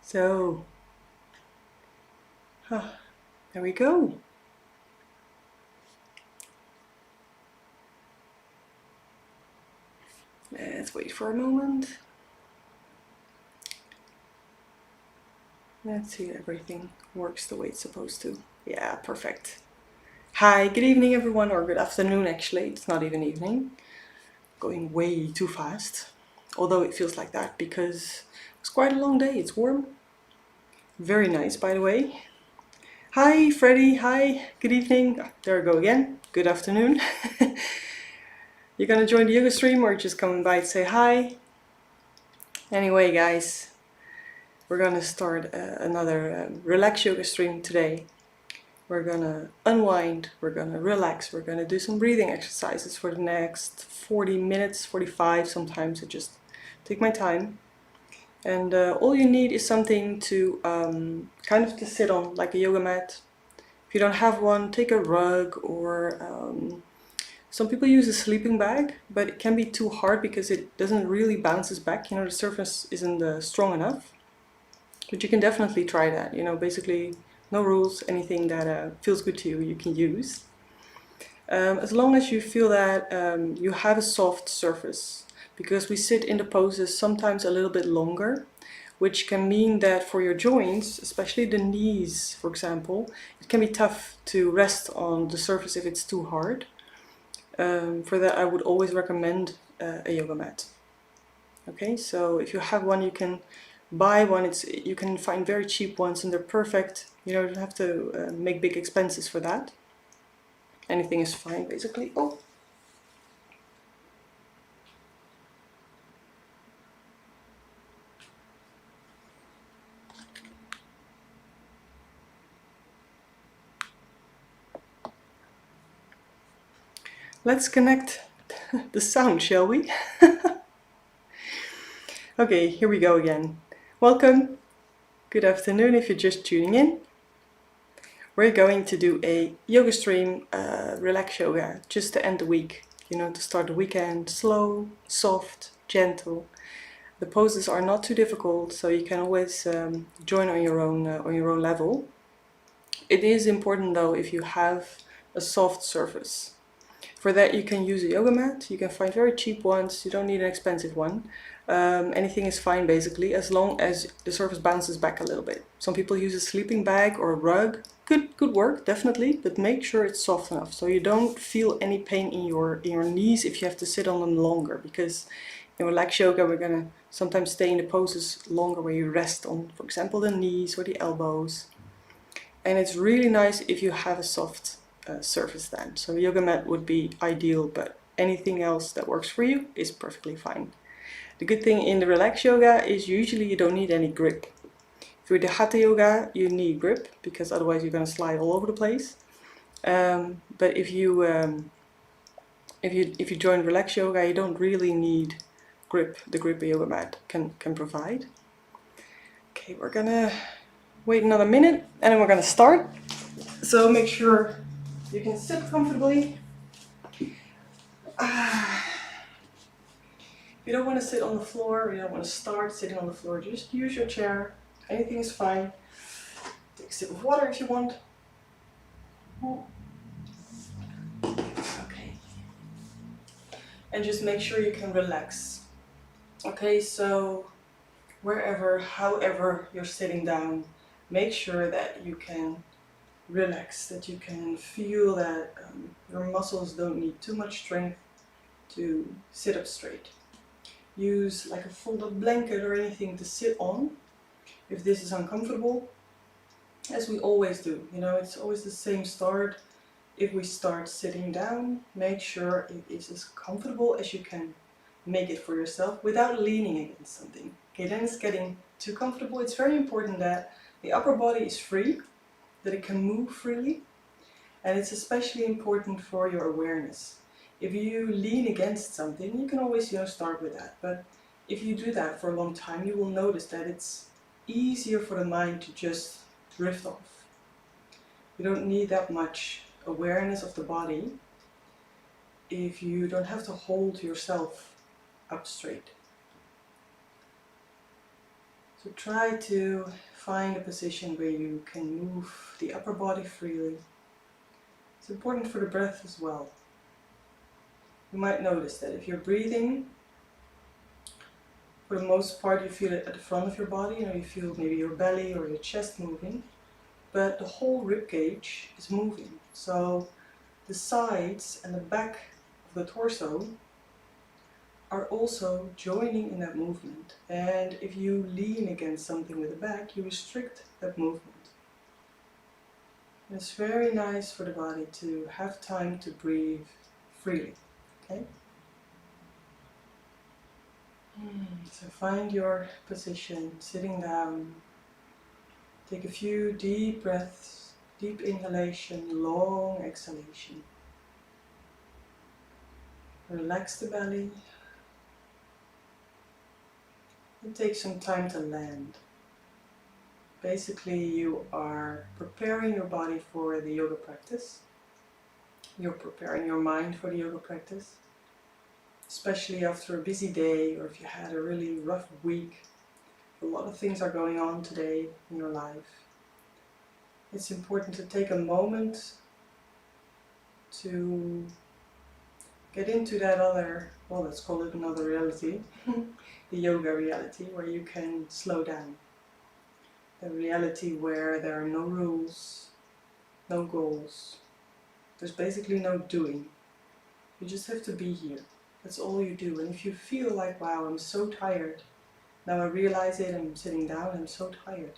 So, there we go. Let's wait for a moment. Let's see if everything works the way it's supposed to. Yeah, perfect. Hi, good evening everyone, or good afternoon actually. It's not even evening. Going way too fast. Although it feels like that because it's quite a long day. It's warm. Very nice, by the way. Hi, Freddie. Hi, good evening. There I go again. Good afternoon. You're gonna join the yoga stream or just coming by to say hi? Anyway, guys, we're gonna start another relax yoga stream today. We're gonna unwind, we're gonna relax, we're gonna do some breathing exercises for the next 40 minutes, 45 sometimes. I just take my time. And all you need is something to kind of to sit on, like a yoga mat. If you don't have one, take a rug or some people use a sleeping bag, but it can be too hard because it doesn't really bounces back. You know, the surface isn't strong enough. But you can definitely try that. You know, basically no rules, anything that feels good to you, you can use. As long as you feel that you have a soft surface, because we sit in the poses sometimes a little bit longer, which can mean that for your joints, especially the knees, for example, it can be tough to rest on the surface if it's too hard. For that, I would always recommend a yoga mat. Okay, so if you have one, you can buy one. You can find very cheap ones and they're perfect. You don't have to make big expenses for that. Anything is fine, basically. Oh. Let's connect the sound, shall we? Okay, here we go again. Welcome. Good afternoon if you're just tuning in. We're going to do a yoga stream, relax yoga, just to end the week. You know, to start the weekend slow, soft, gentle. The poses are not too difficult, so you can always join on your own level. It is important though if you have a soft surface. For that you can use a yoga mat. You can find very cheap ones. You don't need an expensive one. Anything is fine basically, as long as the surface bounces back a little bit. Some people use a sleeping bag or a rug. Good work, definitely, but make sure it's soft enough so you don't feel any pain in your knees if you have to sit on them longer. Because in relax yoga we're gonna sometimes stay in the poses longer where you rest on, for example, the knees or the elbows. And it's really nice if you have a soft surface then. So a yoga mat would be ideal, but anything else that works for you is perfectly fine. The good thing in the relax yoga is usually you don't need any grip. If you're the hatha yoga, you need grip because otherwise you're going to slide all over the place. But if you join relax yoga, you don't really need grip. The grip a yoga mat can provide. Okay, we're gonna wait another minute and then we're gonna start. So make sure you can sit comfortably. If you don't want to sit on the floor, or you don't want to start sitting on the floor, just use your chair. Anything is fine. Take a sip of water if you want. Okay. And just make sure you can relax. Okay, so wherever, however you're sitting down, make sure that you can relax, that you can feel that your muscles don't need too much strength to sit up straight. Use like a folded blanket or anything to sit on if this is uncomfortable, as we always do. You know, it's always the same start. If we start sitting down, make sure it is as comfortable as you can make it for yourself without leaning against something. Okay, then it's getting too comfortable. It's very important that the upper body is free, that it can move freely, and it's especially important for your awareness. If you lean against something, you can always, you know, start with that. But if you do that for a long time, you will notice that it's easier for the mind to just drift off. You don't need that much awareness of the body if you don't have to hold yourself up straight. So try to find a position where you can move the upper body freely. It's important for the breath as well. You might notice that if you're breathing, for the most part you feel it at the front of your body, you feel maybe your belly or your chest moving, but the whole rib cage is moving. So the sides and the back of the torso are also joining in that movement. And if you lean against something with the back, you restrict that movement. And it's very nice for the body to have time to breathe freely. Okay? So find your position, sitting down. Take a few deep breaths, deep inhalation, long exhalation. Relax the belly and take some time to land. Basically, you are preparing your body for the yoga practice. You're preparing your mind for the yoga practice, especially after a busy day or if you had a really rough week. A lot of things are going on today in your life. It's important to take a moment to get into that other, well, let's call it another reality, the yoga reality, where you can slow down. The reality where there are no rules, no goals. There's basically no doing. You just have to be here. That's all you do. And if you feel like, wow, I'm so tired, now I realize it, I'm sitting down, I'm so tired.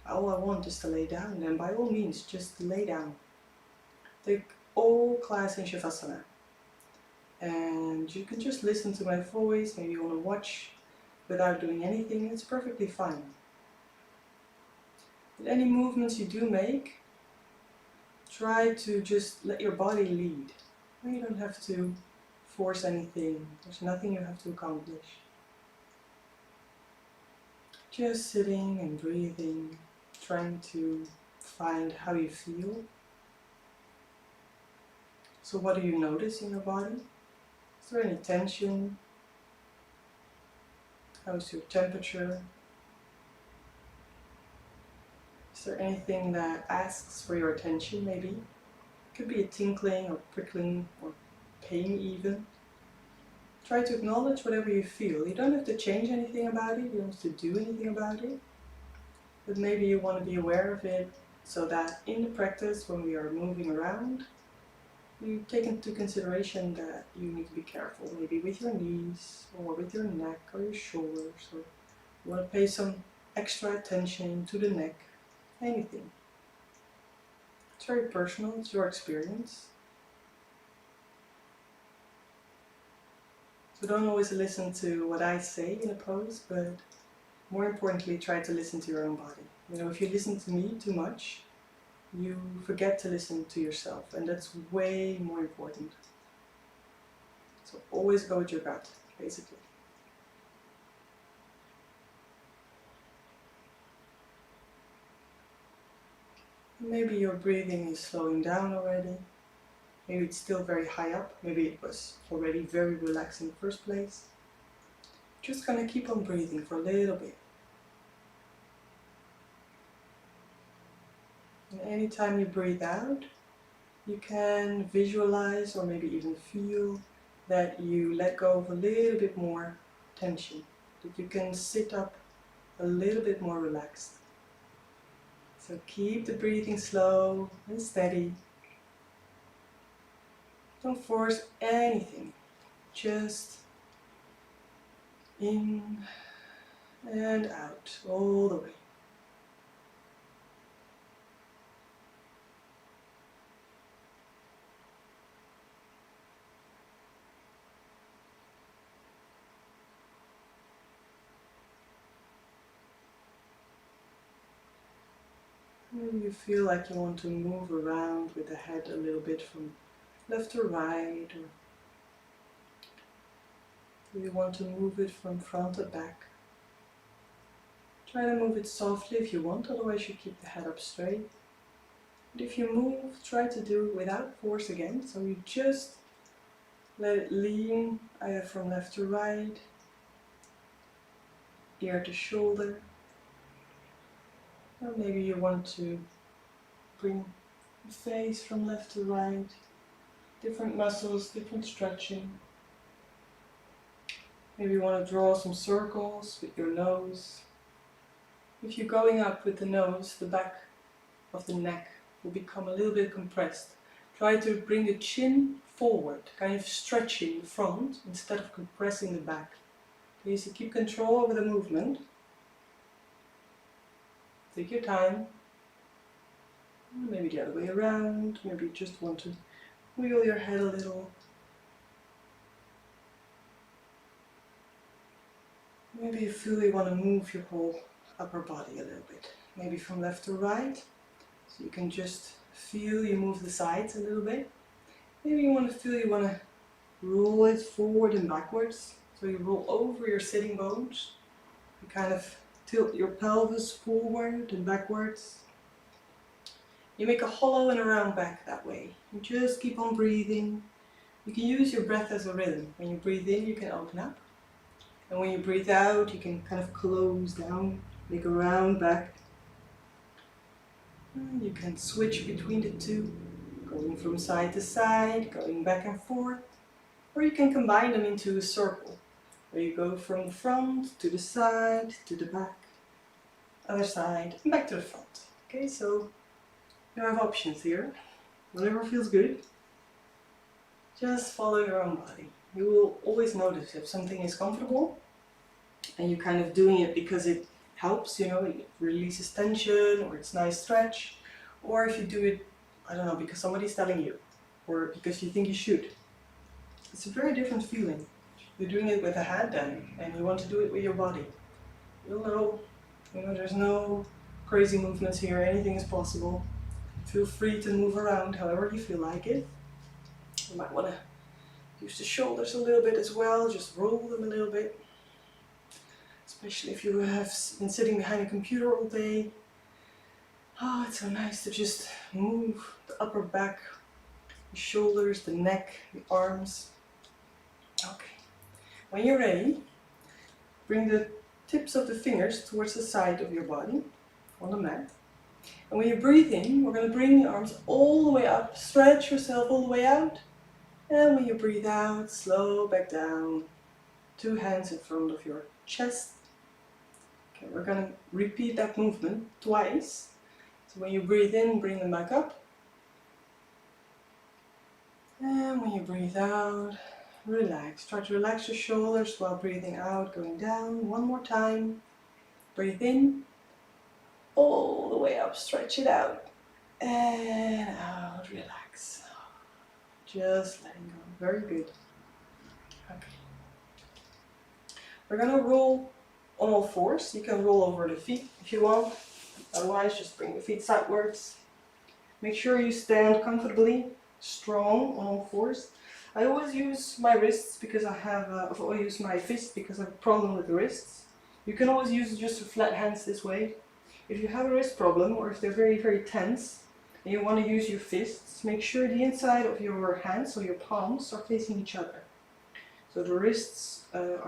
All I want is to lay down, then by all means, just lay down. Take all class in Shivasana. And you can just listen to my voice, maybe you want to watch without doing anything, it's perfectly fine. But any movements you do make, try to just let your body lead. You don't have to force anything, there's nothing you have to accomplish. Just sitting and breathing, trying to find how you feel. So what do you notice in your body? Is there any tension? How's your temperature? Is there anything that asks for your attention maybe? It could be a tinkling or prickling or pain even. Try to acknowledge whatever you feel. You don't have to change anything about it, you don't have to do anything about it. But maybe you want to be aware of it so that in the practice, when we are moving around, you take into consideration that you need to be careful, maybe with your knees or with your neck or your shoulders, or you want to pay some extra attention to the neck, anything. It's very personal, it's your experience. So don't always listen to what I say in a pose, but more importantly, try to listen to your own body. If you listen to me too much, you forget to listen to yourself, and that's way more important. So always go with your gut, basically. Maybe your breathing is slowing down already. Maybe it's still very high up. Maybe it was already very relaxed in the first place. Just gonna keep on breathing for a little bit. And anytime you breathe out, you can visualize or maybe even feel that you let go of a little bit more tension. That you can sit up a little bit more relaxed. So keep the breathing slow and steady. Don't force anything. Just in and out all the way. You feel like you want to move around with the head a little bit from left to right, or you want to move it from front to back. Try to move it softly if you want, otherwise you keep the head up straight. But if you move, try to do it without force again, so you just let it lean either from left to right, ear to shoulder, Or maybe you want to bring the face from left to right, different muscles, different stretching. Maybe you want to draw some circles with your nose. If you're going up with the nose, the back of the neck will become a little bit compressed. Try to bring the chin forward, kind of stretching the front instead of compressing the back. Okay, so keep control over the movement. Take your time. Maybe the other way around. Maybe you just want to wiggle your head a little. Maybe you feel you want to move your whole upper body a little bit. Maybe from left to right. So you can just feel you move the sides a little bit. Maybe you want to roll it forward and backwards. So you roll over your sitting bones. You kind of tilt your pelvis forward and backwards. You make a hollow and a round back that way. You just keep on breathing. You can use your breath as a rhythm. When you breathe in, you can open up. And when you breathe out, you can kind of close down, make a round back. And you can switch between the two, going from side to side, going back and forth. Or you can combine them into a circle, where you go from the front to the side, to the back, other side, and back to the front. Okay, so you have options here. Whatever feels good. Just follow your own body. You will always notice if something is comfortable and you're kind of doing it because it helps, you know, it releases tension or it's nice stretch, or if you do it, I don't know, because somebody's telling you or because you think you should. It's a very different feeling. You're doing it with a hand then and you want to do it with your body. You'll know, there's no crazy movements here, anything is possible. Feel free to move around however you feel like it. You might want to use the shoulders a little bit as well, just roll them a little bit. Especially if you have been sitting behind a computer all day. Oh, it's so nice to just move the upper back, the shoulders, the neck, the arms. Okay, when you're ready, bring the tips of the fingers towards the side of your body on the mat. And when you breathe in, we're going to bring the arms all the way up, stretch yourself all the way out. And when you breathe out, slow back down. 2 hands in front of your chest. Okay, we're going to repeat that movement twice. So when you breathe in, bring them back up. And when you breathe out, relax. Try to relax your shoulders while breathing out, going down. One more time. Breathe in. All the way up, stretch it out. And out, relax. Just letting go. Very good. Okay. We're going to roll on all fours. You can roll over the feet if you want. Otherwise, just bring the feet sideways. Make sure you stand comfortably, strong on all fours. I always use my wrists because I've always used my fists because I have a problem with the wrists. You can always use just your flat hands this way. If you have a wrist problem or if they're very, very tense and you want to use your fists, make sure the inside of your hands, so your palms, are facing each other. So the wrists are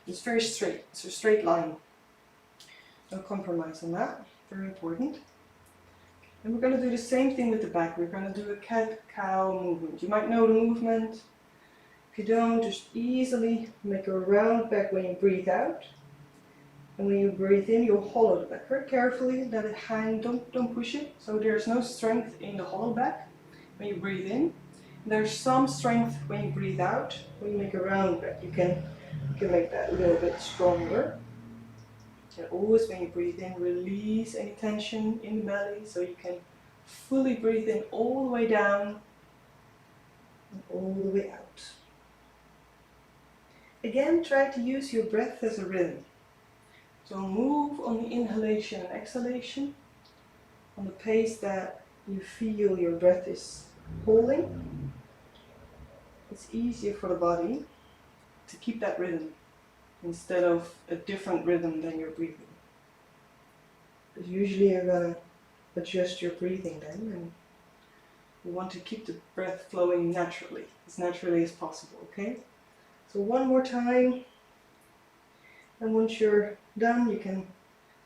it's very straight. It's a straight line. No compromise on that. Very important. And we're going to do the same thing with the back. We're going to do a cat-cow movement. You might know the movement. If you don't, just easily make a round back when you breathe out. And when you breathe in, you'll hollow the back very carefully. Let it hang, don't push it. So there's no strength in the hollow back when you breathe in. There's some strength when you breathe out. When you make a round back, you can make that a little bit stronger. And always when you breathe in, release any tension in the belly so you can fully breathe in all the way down and all the way out. Again, try to use your breath as a rhythm. So move on the inhalation and exhalation on the pace that you feel your breath is holding. It's easier for the body to keep that rhythm instead of a different rhythm than you're breathing. Because usually you're going to adjust your breathing then, and you want to keep the breath flowing naturally, as naturally as possible, okay? So one more time, and once you're done, you can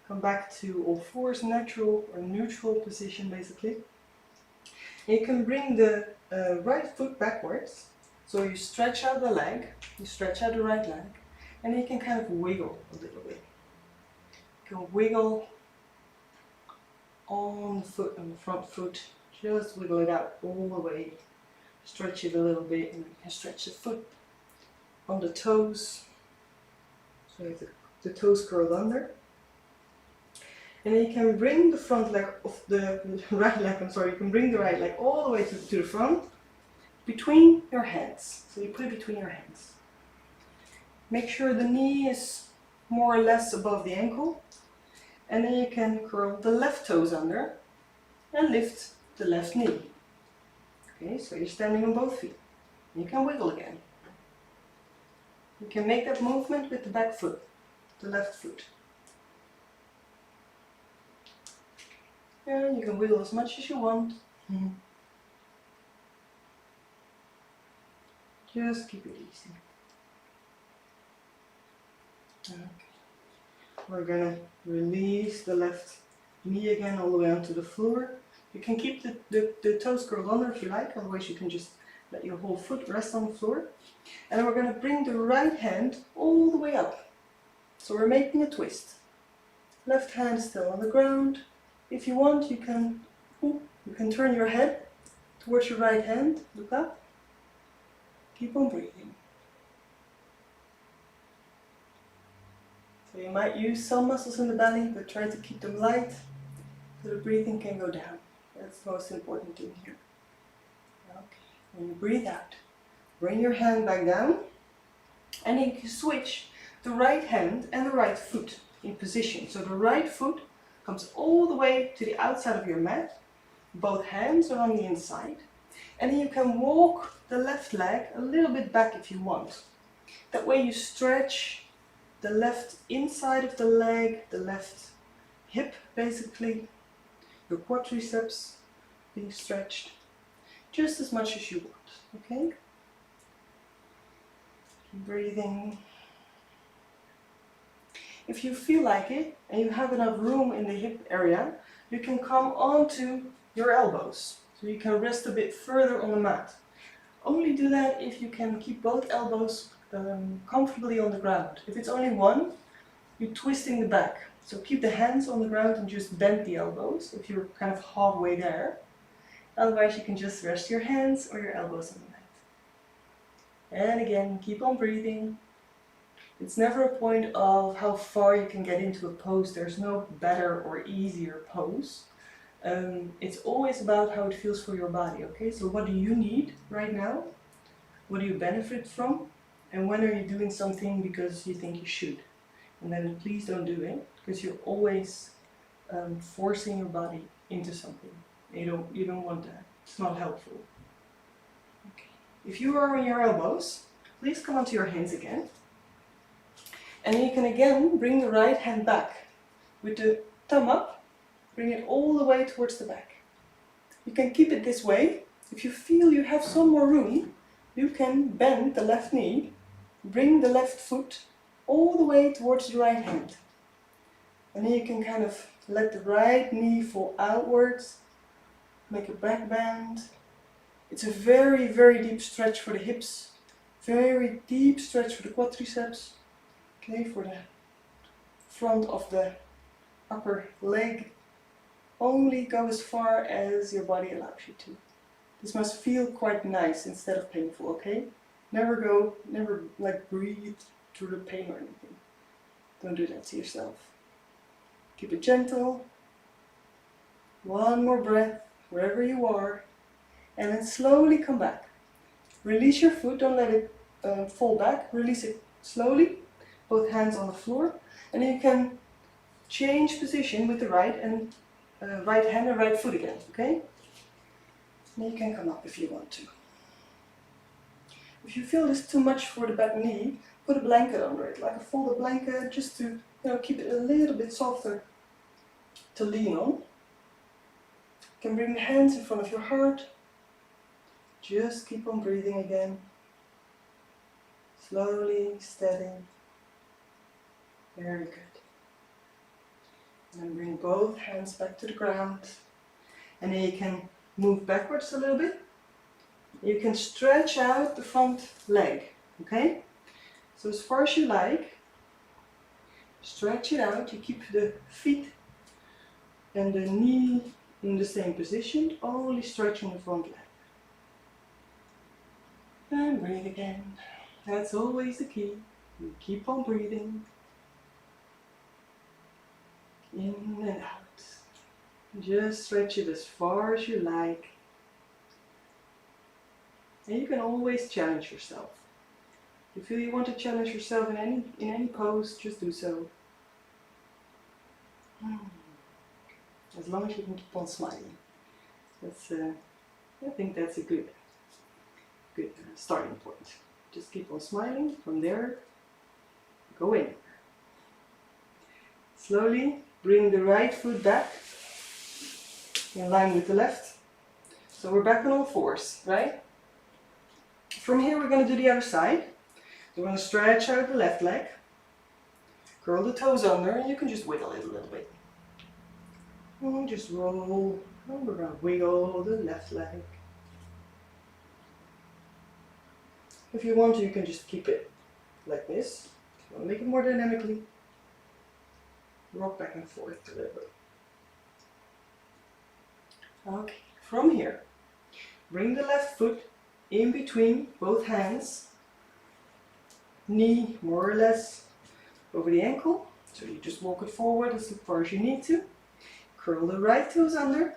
Come back to all fours, natural or neutral position basically. And you can bring the right foot backwards. So you stretch out the leg, you stretch out the right leg, and then you can kind of wiggle a little bit. You can wiggle on the foot, on the front foot, just wiggle it out all the way. Stretch it a little bit, and you can stretch the foot on the toes. So you have the toes curled under. And then you can bring the front leg of the right leg, you can bring the right leg all the way to the front between your hands. So you put it between your hands. Make sure the knee is more or less above the ankle. And then you can curl the left toes under and lift the left knee. Okay, so you're standing on both feet. You can wiggle again. You can make that movement with the back foot, the left foot. And you can wiggle as much as you want. Just keep it easy. Okay. We're gonna release the left knee again all the way onto the floor. You can keep the toes curled under if you like, otherwise you can just let your whole foot rest on the floor. And then we're gonna bring the right hand all the way up. So we're making a twist. Left hand still on the ground. If you want, you can turn your head towards your right hand, look up. Keep on breathing. So you might use some muscles in the belly, but try to keep them light so the breathing can go down. That's the most important thing here. Okay. When you breathe out, bring your hand back down, and then you can switch the right hand and the right foot in position. So the right foot comes all the way to the outside of your mat. Both hands are on the inside. And then you can walk the left leg a little bit back if you want. That way you stretch the left inside of the leg, the left hip basically, your quadriceps being stretched just as much as you want, okay? Keep breathing. If you feel like it and you have enough room in the hip area, you can come onto your elbows. So you can rest a bit further on the mat. Only do that if you can keep both elbows comfortably on the ground. If it's only one, you're twisting the back. So keep the hands on the ground and just bend the elbows if you're kind of halfway there. Otherwise you can just rest your hands or your elbows on the mat. And again, keep on breathing. It's never a point of how far you can get into a pose. There's no better or easier pose. It's always about how it feels for your body, okay? So what do you need right now? What do you benefit from? And when are you doing something because you think you should? And then please don't do it, because you're always forcing your body into something. You don't want that. It's not helpful. Okay. If you are on your elbows, please come onto your hands again. And you can again bring the right hand back with the thumb up. Bring it all the way towards the back. You can keep it this way. If you feel you have some more room, you can bend the left knee, bring the left foot all the way towards the right hand. And then you can kind of let the right knee fall outwards, make a back bend. It's a very, very deep stretch for the hips, very deep stretch for the quadriceps, okay, for the front of the upper leg. Only go as far as your body allows you to. This must feel quite nice instead of painful, okay? Never like breathe through the pain or anything. Don't do that to yourself. Keep it gentle. One more breath, wherever you are. And then slowly come back. Release your foot, don't let it fall back. Release it slowly, both hands on the floor. And then you can change position with the right and right hand and right foot again, okay? Then you can come up if you want to. If you feel this too much for the back knee, put a blanket under it, like a folded blanket, just to keep it a little bit softer to lean on. You can bring the hands in front of your heart. Just keep on breathing again. Slowly, steady. Very good. And bring both hands back to the ground. And then you can move backwards a little bit. You can stretch out the front leg, okay? So as far as you like, stretch it out. You keep the feet and the knee in the same position, only stretching the front leg. And breathe again. That's always the key. You keep on breathing. In and out. Just stretch it as far as you like. And you can always challenge yourself. If you feel you want to challenge yourself in any pose, just do so. As long as you can keep on smiling. That's, I think that's a good starting point. Just keep on smiling. From there, go in. Slowly bring the right foot back in line with the left. So we're back on all fours, right? From here we're going to do the other side. So we're going to stretch out the left leg. Curl the toes under, and you can just wiggle it a little bit. And just roll, and we're going to wiggle the left leg. If you want to, you can just keep it like this. If you want to make it more dynamically, rock back and forth a little bit. Okay, from here, bring the left foot in between both hands, knee more or less over the ankle, so you just walk it forward as far as you need to. Curl the right toes under,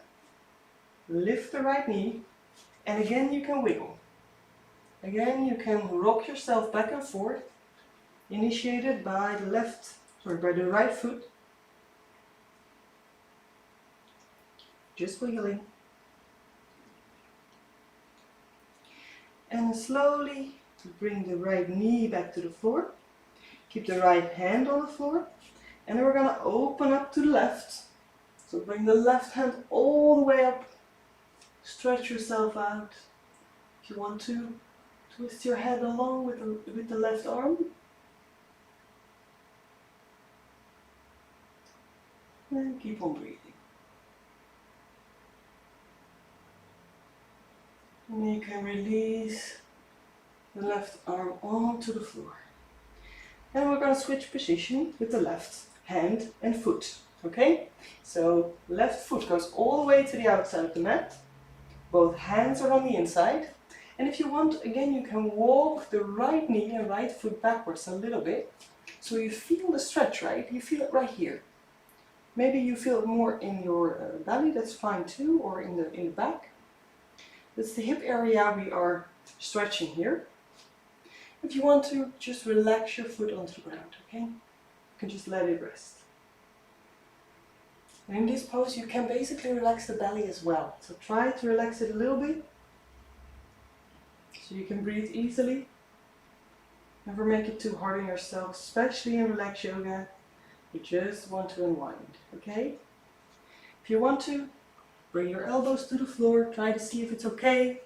lift the right knee, and again you can wiggle. Again you can rock yourself back and forth, initiated by by the right foot. Just wiggling. And slowly bring the right knee back to the floor. Keep the right hand on the floor. And then we're going to open up to the left. So bring the left hand all the way up. Stretch yourself out. If you want to, twist your head along with the left arm. And keep on breathing. And you can release the left arm onto the floor. And we're going to switch position with the left hand and foot. Okay? So left foot goes all the way to the outside of the mat. Both hands are on the inside. And if you want, again, you can walk the right knee and right foot backwards a little bit. So you feel the stretch, right? You feel it right here. Maybe you feel it more in your belly, that's fine too, or in the back. That's the hip area we are stretching here. If you want to, just relax your foot onto the ground, okay? You can just let it rest. And in this pose you can basically relax the belly as well. So try to relax it a little bit, so you can breathe easily. Never make it too hard on yourself, especially in relaxed yoga. You just want to unwind, okay? If you want to, bring your elbows to the floor, try to see if it's okay.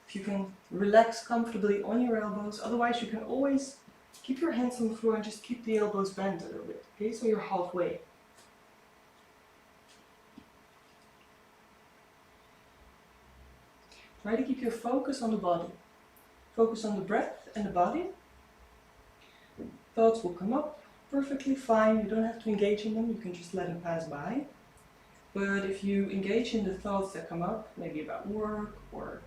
If you can relax comfortably on your elbows, otherwise you can always keep your hands on the floor and just keep the elbows bent a little bit, okay? So you're halfway. Try to keep your focus on the body. Focus on the breath and the body. Thoughts will come up perfectly fine. You don't have to engage in them, you can just let them pass by. But if you engage in the thoughts that come up, maybe about work or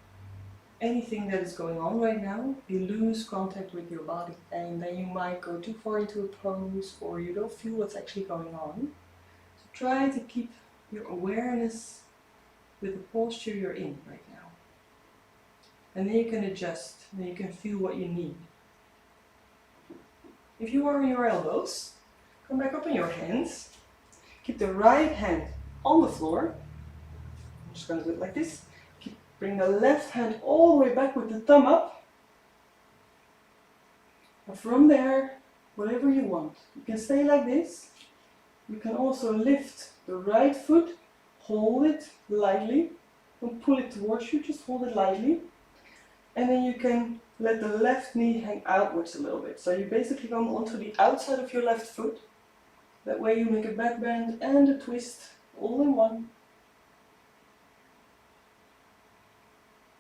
anything that is going on right now, you lose contact with your body. And then you might go too far into a pose, or you don't feel what's actually going on. So try to keep your awareness with the posture you're in right now. And then you can adjust, and then you can feel what you need. If you are on your elbows, come back up on your hands. Keep the right hand on the floor. I'm just going to do it like this. Bring the left hand all the way back with the thumb up. And from there, whatever you want. You can stay like this. You can also lift the right foot, hold it lightly. Don't pull it towards you, just hold it lightly. And then you can let the left knee hang outwards a little bit. So you basically come onto the outside of your left foot. That way you make a back bend and a twist all in one.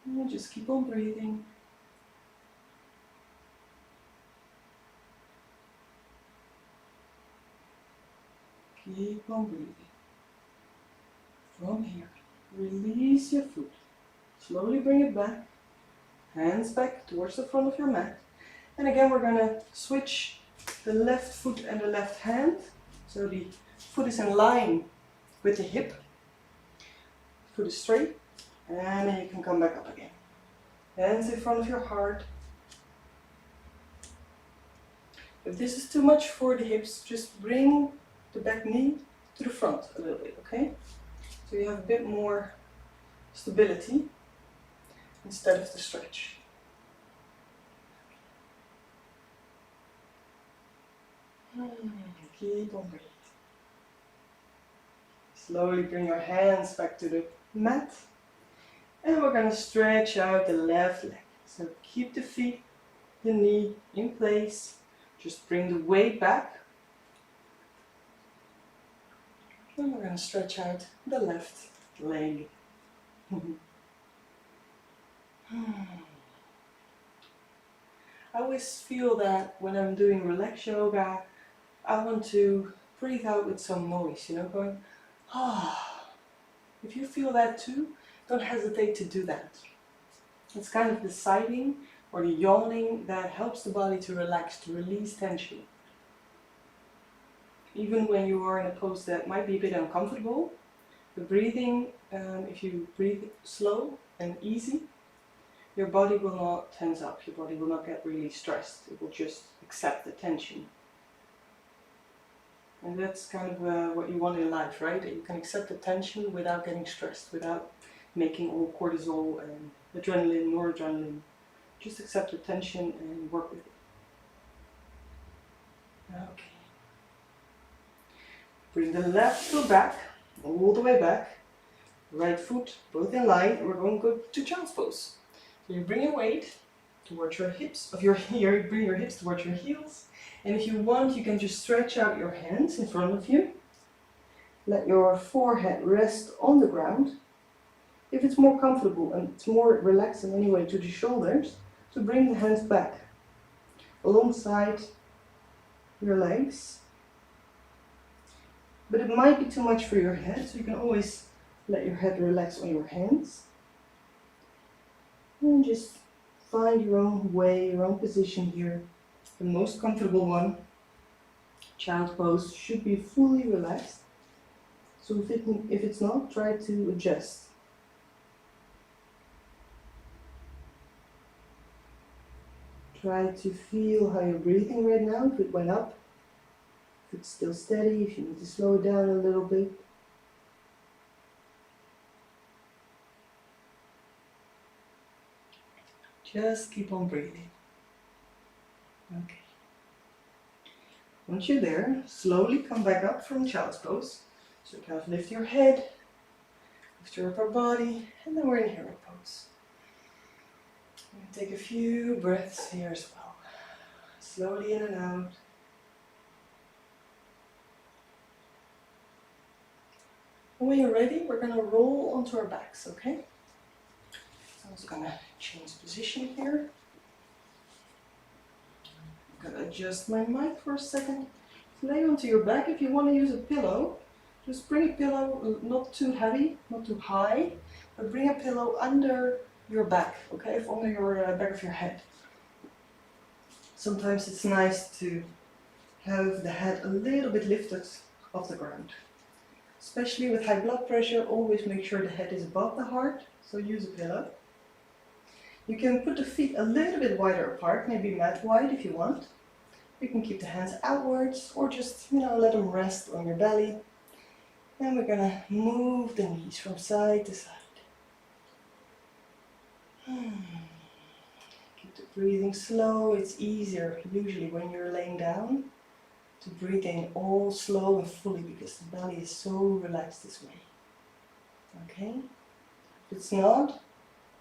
And just keep on breathing. Keep on breathing. From here, release your foot. Slowly bring it back. Hands back towards the front of your mat. And again, we're going to switch the left foot and the left hand. So the foot is in line with the hip. Foot is straight. And then you can come back up again. Hands in front of your heart. If this is too much for the hips, just bring the back knee to the front a little bit, okay? So you have a bit more stability instead of the stretch. Keep on breathing. Slowly bring your hands back to the mat. And we're going to stretch out the left leg. So keep the feet, the knee in place. Just bring the weight back. And we're going to stretch out the left leg. I always feel that when I'm doing relaxed yoga, I want to breathe out with some noise, you know, going, ah. If you feel that too, don't hesitate to do that. It's kind of the sighing or the yawning that helps the body to relax, to release tension. Even when you are in a pose that might be a bit uncomfortable, the breathing, if you breathe slow and easy, your body will not tense up, your body will not get really stressed, it will just accept the tension. And that's kind of what you want in life, right? That you can accept the tension without getting stressed, without making all cortisol and adrenaline, noradrenaline. Just accept the tension and work with it. Okay. Bring the left foot back, all the way back. Right foot both in line, and we're going to go to child's pose. So you bring your weight towards your hips, you bring your hips towards your heels. And if you want, you can just stretch out your hands in front of you. Let your forehead rest on the ground. If it's more comfortable and it's more relaxing anyway to the shoulders, so bring the hands back alongside your legs. But it might be too much for your head, so you can always let your head relax on your hands. And just find your own way, your own position here. The most comfortable one. Child pose should be fully relaxed. So if it's not, try to adjust. Try to feel how you're breathing right now, if it went up, if it's still steady, if you need to slow it down a little bit. Just keep on breathing. Okay. Once you're there, slowly come back up from child's pose. So kind of lift your head, lift your upper body, and then we're in hero pose. Take a few breaths here as well. Slowly in and out. And when you're ready, we're going to roll onto our backs, okay? So I'm just going to change position here. I'm going to adjust my mic for a second. Lay onto your back. If you want to use a pillow, just bring a pillow, not too heavy, not too high, but bring a pillow under your back, okay, under your back of your head. Sometimes it's nice to have the head a little bit lifted off the ground. Especially with high blood pressure, always make sure the head is above the heart, so use a pillow. You can put the feet a little bit wider apart, maybe mat wide if you want. You can keep the hands outwards or just, let them rest on your belly. And we're gonna move the knees from side to side. Keep the breathing slow. It's easier usually when you're laying down to breathe in all slow and fully because the belly is so relaxed this way. Okay? If it's not,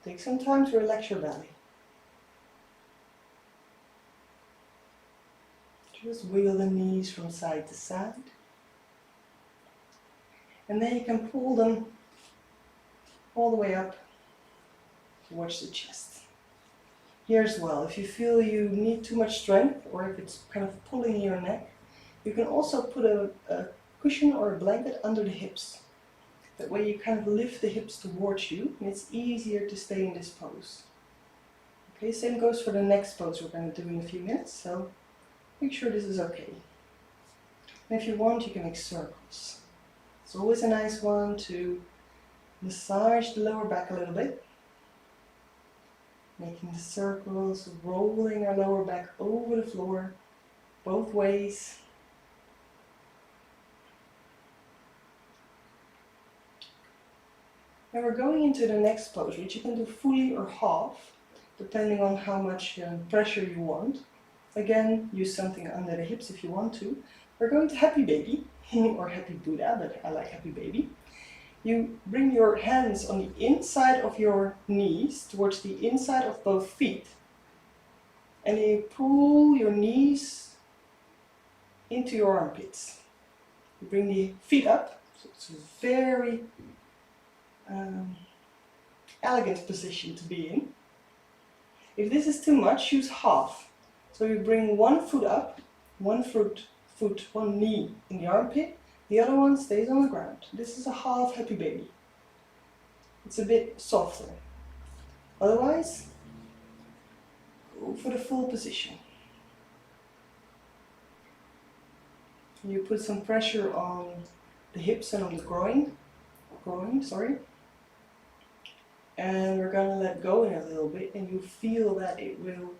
take some time to relax your belly. Just wiggle the knees from side to side. And then you can pull them all the way up towards the chest. Here as well, if you feel you need too much strength or if it's kind of pulling your neck, you can also put a cushion or a blanket under the hips. That way you kind of lift the hips towards you and it's easier to stay in this pose. Okay, same goes for the next pose we're going to do in a few minutes, so make sure this is okay. And if you want, you can make circles. It's always a nice one to massage the lower back a little bit. Making the circles, rolling our lower back over the floor, both ways. Now we're going into the next pose, which you can do fully or half, depending on how much pressure you want. Again, use something under the hips if you want to. We're going to Happy Baby, or Happy Buddha, but I like Happy Baby. You bring your hands on the inside of your knees, towards the inside of both feet. And you pull your knees into your armpits. You bring the feet up, so it's a very elegant position to be in. If this is too much, use half. So you bring one foot up, one knee in the armpit, the other one stays on the ground. This is a half Happy Baby. It's a bit softer. Otherwise, go for the full position. You put some pressure on the hips and on the groin, and we're going to let go in a little bit, and you feel that it will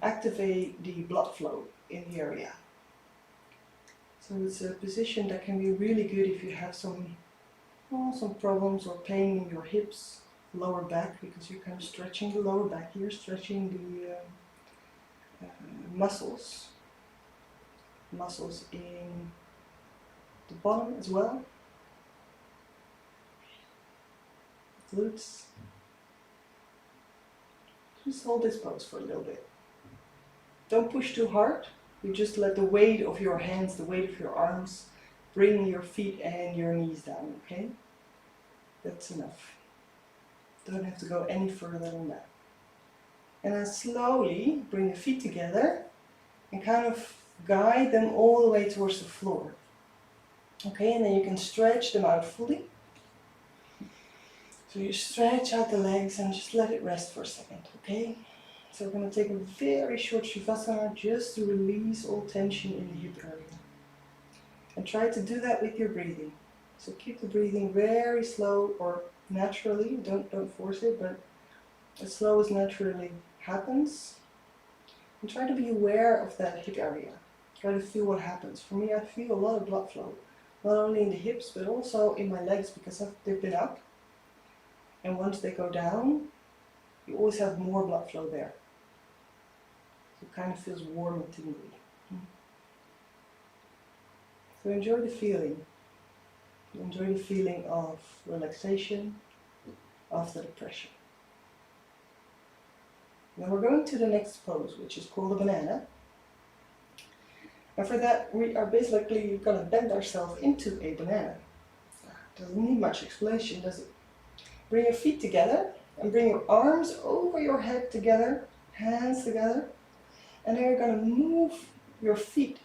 activate the blood flow in the area. So it's a position that can be really good if you have some problems or pain in your hips, lower back, because you're kind of stretching the lower back here, stretching the muscles in the bottom as well. Glutes. Just hold this pose for a little bit. Don't push too hard. You just let the weight of your hands, the weight of your arms, bring your feet and your knees down, okay? That's enough. Don't have to go any further than that. And then slowly bring the feet together and kind of guide them all the way towards the floor. Okay, and then you can stretch them out fully. So you stretch out the legs and just let it rest for a second, okay? So we're going to take a very short Shivasana just to release all tension in the hip area. And try to do that with your breathing. So keep the breathing very slow or naturally, don't force it, but as slow as naturally happens. And try to be aware of that hip area. Try to feel what happens. For me, I feel a lot of blood flow. Not only in the hips, but also in my legs because they've been up. And once they go down, you always have more blood flow there. So it kind of feels warm and tingly. So enjoy the feeling. Enjoy the feeling of relaxation after the pressure. Now we're going to the next pose, which is called a banana. And for that, we are basically going to bend ourselves into a banana. Doesn't need much explanation, does it? Bring your feet together and bring your arms over your head together, hands together. And then you're going to move your feet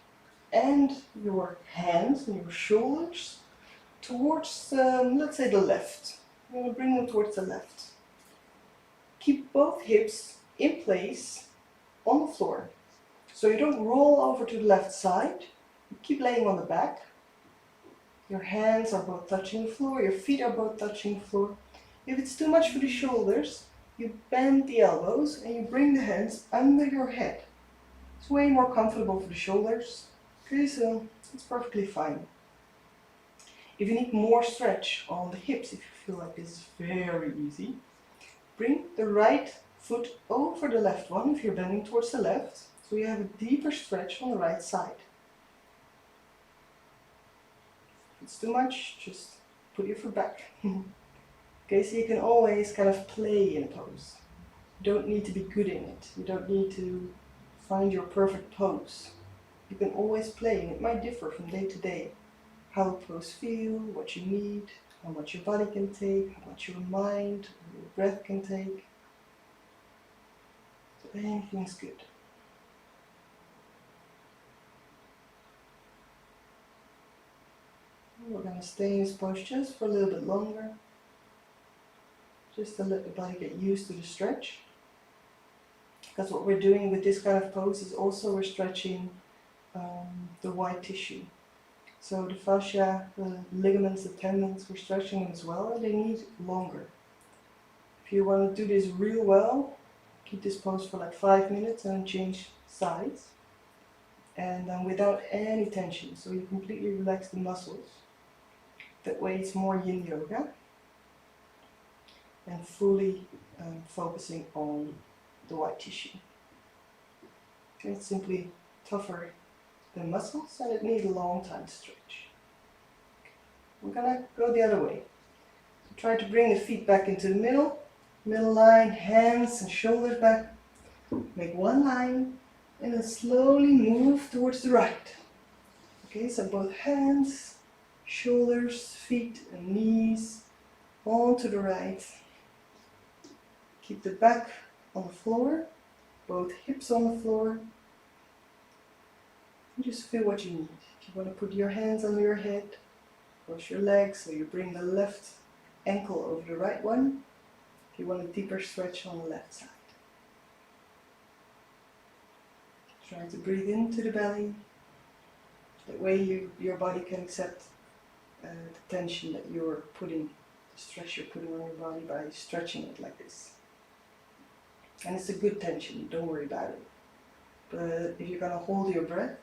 and your hands and your shoulders towards, let's say, the left. You're going to bring them towards the left. Keep both hips in place on the floor. So you don't roll over to the left side. You keep laying on the back. Your hands are both touching the floor, your feet are both touching the floor. If it's too much for the shoulders, you bend the elbows and you bring the hands under your head. It's way more comfortable for the shoulders. Okay, so it's perfectly fine. If you need more stretch on the hips, if you feel like this is very easy, bring the right foot over the left one if you're bending towards the left, so you have a deeper stretch on the right side. If it's too much, just put your foot back. Okay, so you can always kind of play in a pose. You don't need to be good in it. You don't need to find your perfect pose. You can always play, and it might differ from day to day how the pose feel, what you need, how much your body can take, how much your mind or your breath can take. So anything's good. We're going to stay in this pose just for a little bit longer, just to let the body get used to the stretch. Because what we're doing with this kind of pose is also we're stretching the white tissue. So the fascia, the ligaments, the tendons, we're stretching them as well, and they need longer. If you want to do this real well, keep this pose for like 5 minutes and then change sides. And then without any tension, so you completely relax the muscles. That way it's more yin yoga. And fully focusing on the white tissue. It's simply tougher than muscles and it needs a long time to stretch. We're gonna go the other way. So try to bring the feet back into the middle line, hands and shoulders back. Make one line and then slowly move towards the right. Okay, so both hands, shoulders, feet and knees all to the right. Keep the back on the floor, both hips on the floor. And just feel what you need. If you want to put your hands under your head, cross your legs so you bring the left ankle over the right one. If you want a deeper stretch on the left side. Try to breathe into the belly. That way your body can accept the tension that you're putting, the stress you're putting on your body by stretching it like this. And it's a good tension, don't worry about it. But if you're going to hold your breath,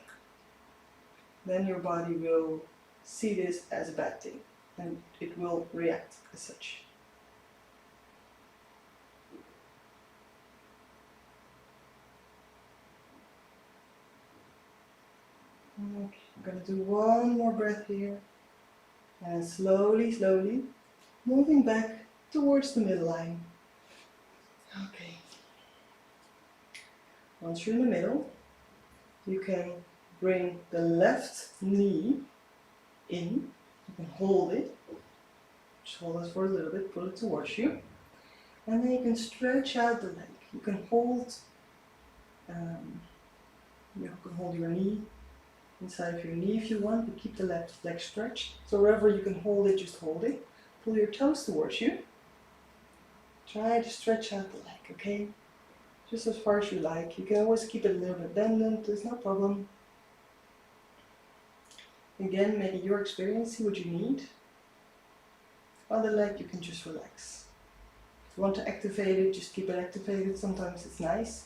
then your body will see this as a bad thing and it will react as such. Okay, I'm going to do one more breath here and slowly, slowly moving back towards the middle line. Okay. Once you're in the middle, you can bring the left knee in. You can hold it. Just hold it for a little bit, pull it towards you. And then you can stretch out the leg. You can hold your knee inside of your knee if you want, but keep the left leg stretched. So wherever you can hold it, just hold it. Pull your toes towards you. Try to stretch out the leg, okay? Just as far as you like. You can always keep it a little bit bendant, there's no problem. Again, make it your experience, see what you need. Other leg, you can just relax. If you want to activate it, just keep it activated. Sometimes it's nice,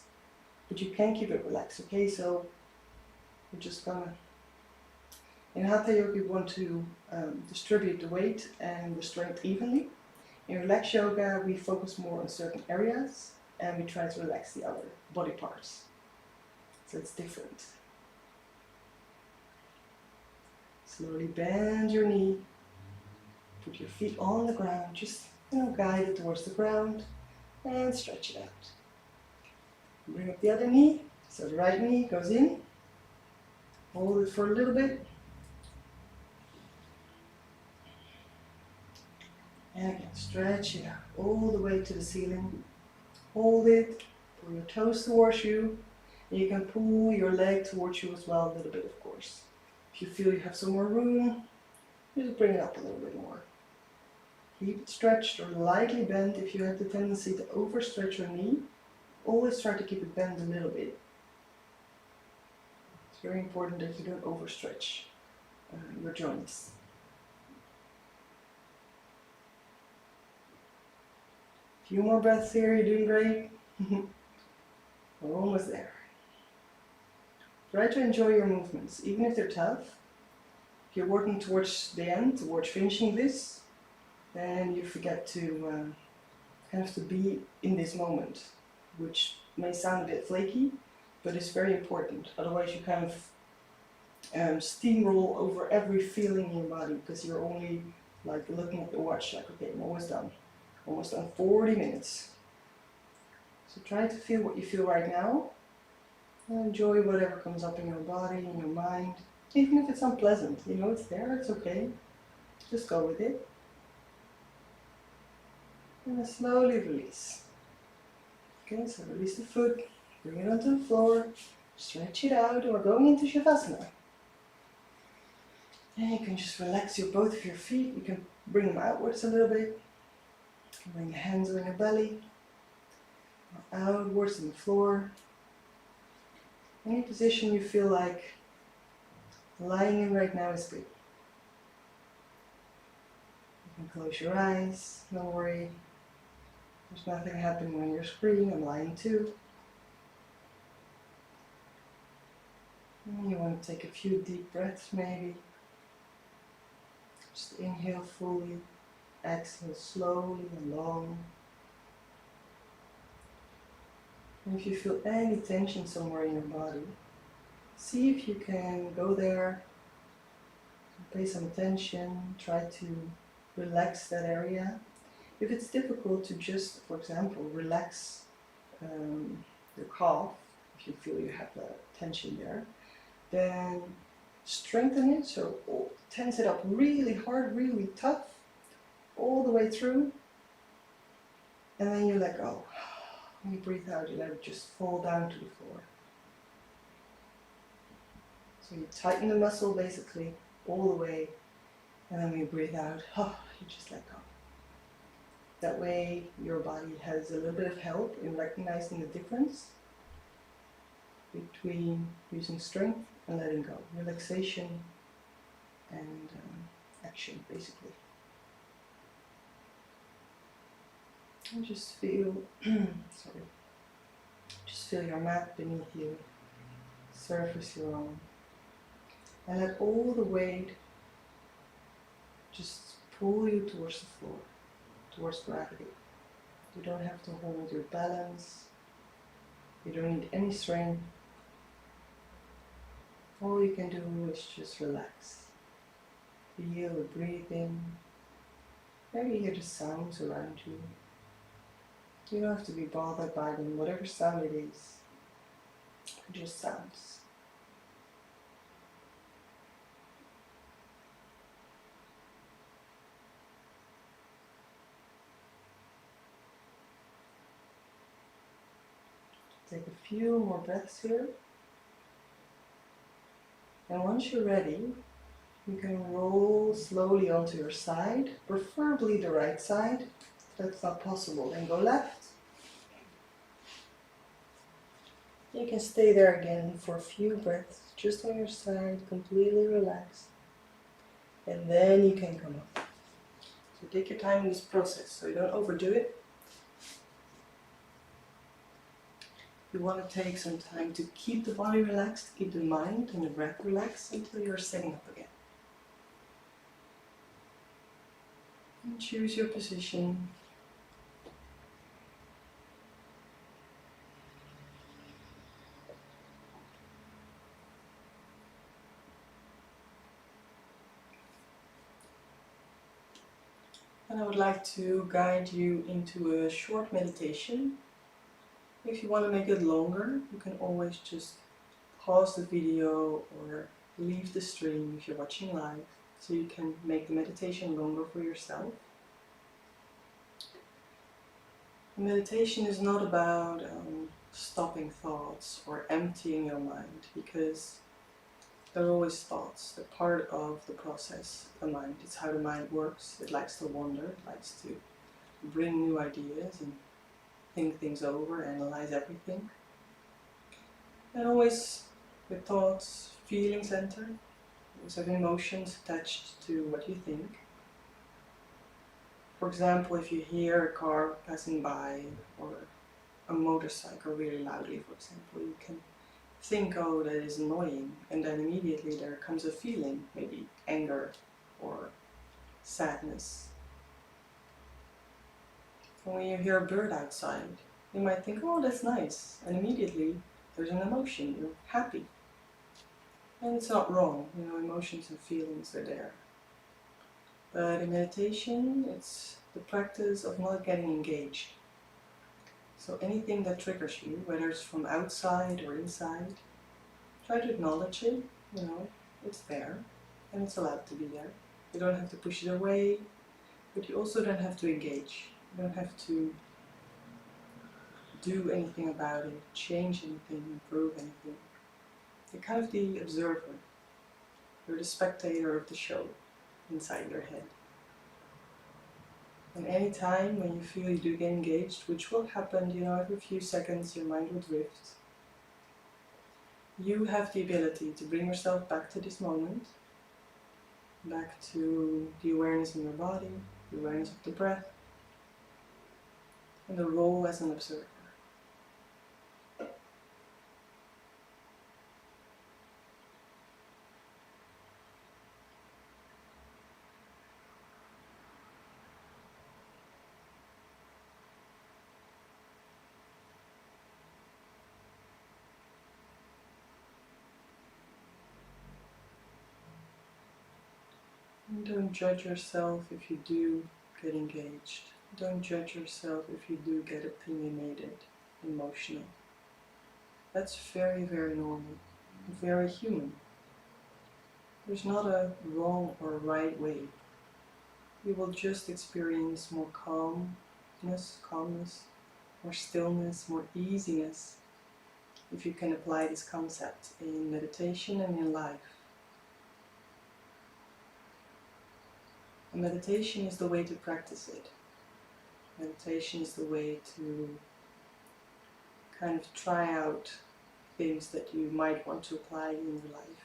but you can keep it relaxed, okay? So we're just gonna, in Hatha Yoga, you want to distribute the weight and the strength evenly. In Relax Yoga, we focus more on certain areas and we try to relax the other body parts. So it's different. Slowly bend your knee, put your feet on the ground, just guide it towards the ground and stretch it out. Bring up the other knee, so the right knee goes in, hold it for a little bit. And again, stretch it out all the way to the ceiling. Hold it, pull your toes towards you. And you can pull your leg towards you as well a little bit, of course. If you feel you have some more room, just bring it up a little bit more. Keep it stretched or lightly bent. If you have the tendency to overstretch your knee, always try to keep it bent a little bit. It's very important that you don't overstretch your joints. Few more breaths here, you're doing great. We're almost there. Try to enjoy your movements, even if they're tough. If you're working towards the end, towards finishing this, then you forget to have to be in this moment, which may sound a bit flaky, but it's very important. Otherwise you kind of steamroll over every feeling in your body because you're only like looking at the watch like, okay, I'm almost done. Almost done 40 minutes. So try to feel what you feel right now and enjoy whatever comes up in your body, in your mind. Even if it's unpleasant, you know, it's there, it's okay. Just go with it. And then slowly release. Okay, so release the foot, bring it onto the floor, stretch it out, and we're going into Shivasana. And you can just relax both of your feet. You can bring them outwards a little bit. Bring your hands on your belly, or outwards on the floor. Any position you feel like lying in right now is good. You can close your eyes, don't worry. There's nothing happening on your screen, I'm lying too. And you want to take a few deep breaths maybe. Just inhale fully, exhale slowly and long. And if you feel any tension somewhere in your body, see if you can go there, pay some attention, try to relax that area. If it's difficult to just, for example, relax your calf, if you feel you have the tension there, then strengthen it, so tense it up really hard, really tough, all the way through, and then you let go. When you breathe out, you let it just fall down to the floor. So you tighten the muscle basically all the way, and then when you breathe out, you just let go. That way your body has a little bit of help in recognizing the difference between using strength and letting go. Relaxation and action, basically. And just feel, just feel your mat beneath you, surface your own. And let all the weight just pull you towards the floor, towards gravity. You don't have to hold your balance. You don't need any strength. All you can do is just relax. Feel the breathing. Maybe hear the sounds around you. You don't have to be bothered by them, whatever sound it is. Just sounds. Take a few more breaths here. And once you're ready, you can roll slowly onto your side, preferably the right side. If that's not possible, then go left. You can stay there again for a few breaths, just on your side, completely relaxed. And then you can come up. So take your time in this process, so you don't overdo it. You want to take some time to keep the body relaxed, keep the mind and the breath relaxed until you're sitting up again. And choose your position. And I would like to guide you into a short meditation. If you want to make it longer, you can always just pause the video or leave the stream if you're watching live, so you can make the meditation longer for yourself. The meditation is not about stopping thoughts or emptying your mind, because there are always thoughts. They're part of the process of the mind. It's how the mind works. It likes to wander, it likes to bring new ideas and think things over, analyze everything. And always with thoughts, feelings enter. Always have emotions attached to what you think. For example, if you hear a car passing by or a motorcycle really loudly, for example, you can think, oh, that is annoying, and then immediately there comes a feeling, maybe anger or sadness. And when you hear a bird outside, you might think, oh, that's nice, and immediately there's an emotion, you're happy. And it's not wrong, you know, emotions and feelings are there. But in meditation, it's the practice of not getting engaged. So anything that triggers you, whether it's from outside or inside, try to acknowledge it, you know, It's there, and it's allowed to be there. You don't have to push it away, but you also don't have to engage. You don't have to do anything about it, change anything, improve anything. You're kind of the observer. You're the spectator of the show inside your head. And any time when you feel you do get engaged, which will happen, every few seconds your mind will drift, you have the ability to bring yourself back to this moment, back to the awareness in your body, the awareness of the breath, and the role as an observer. And don't judge yourself if you do get engaged. Don't judge yourself if you do get opinionated, emotional. That's very, very normal, very human. There's not a wrong or right way. You will just experience more calmness, more stillness, more easiness if you can apply this concept in meditation and in life. And meditation is the way to practice it. Meditation is the way to kind of try out things that you might want to apply in your life.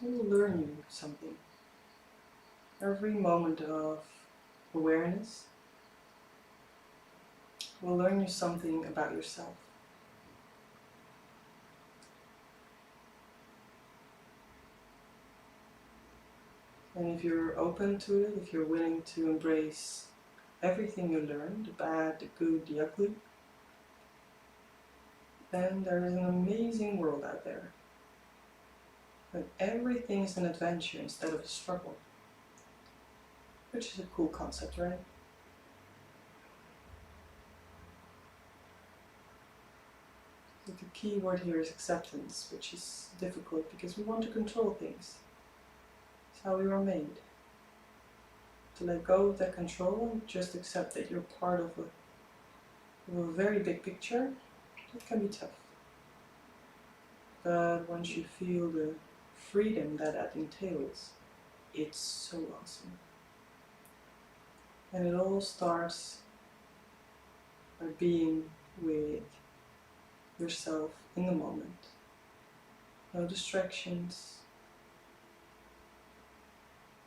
It will learn you something. Every moment of awareness will learn you something about yourself. And if you're open to it, if you're willing to embrace everything you learn, the bad, the good, the ugly, then there is an amazing world out there. But everything is an adventure instead of a struggle. Which is a cool concept, right? But the key word here is acceptance, which is difficult because we want to control things. It's how we were made. To let go of that control and just accept that you're part of a very big picture, it can be tough. But once you feel the freedom that entails, it's so awesome. And it all starts by being with yourself in the moment. No distractions,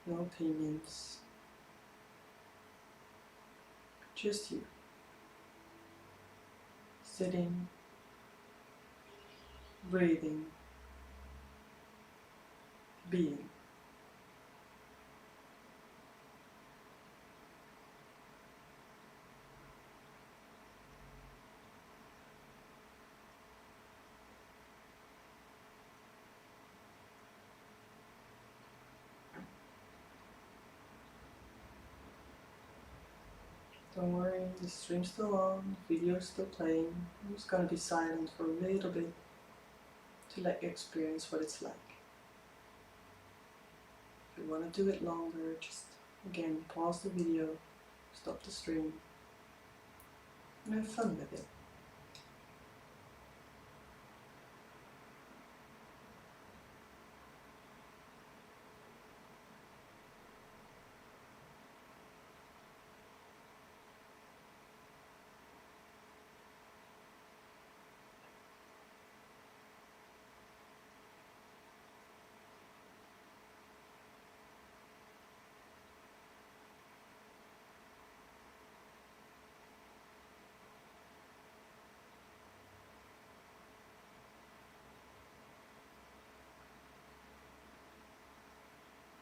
no opinions, just you. Sitting, breathing, being. Don't worry, the stream's still on, the video's still playing. I'm just gonna be silent for a little bit to let you experience what it's like. If you want to do it longer, just again pause the video, stop the stream, and have fun with it.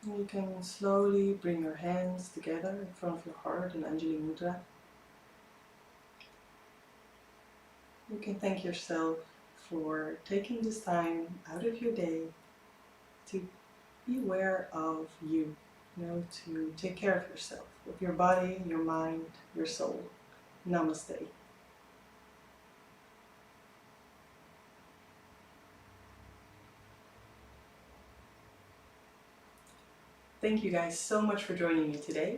And you can slowly bring your hands together in front of your heart in Anjali Mudra. You can thank yourself for taking this time out of your day to be aware of you, to take care of yourself, of your body, your mind, your soul. Namaste. thank you guys so much for joining me today.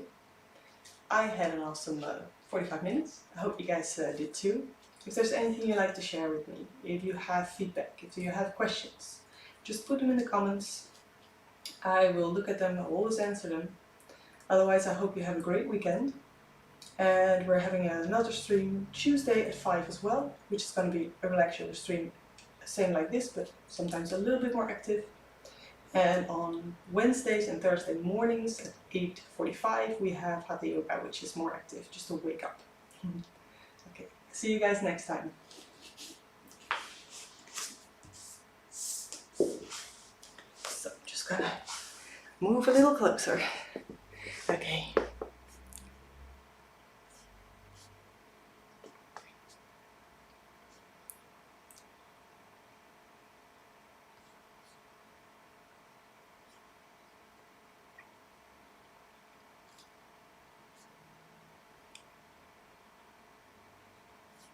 I had an awesome 45 minutes. I hope you guys did too. If there's anything you'd like to share with me, if you have feedback, if you have questions, just put them in the comments. I will look at them, I'll always answer them. Otherwise, I hope you have a great weekend. And we're having another stream Tuesday at 5 as well, which is going to be a relax yoga stream, same like this, but sometimes a little bit more active. And on Wednesdays and Thursday mornings at 8:45 we have Hatha Yoga, which is more active, just to wake up. Okay, see you guys next time. So just gonna move a little closer. Okay.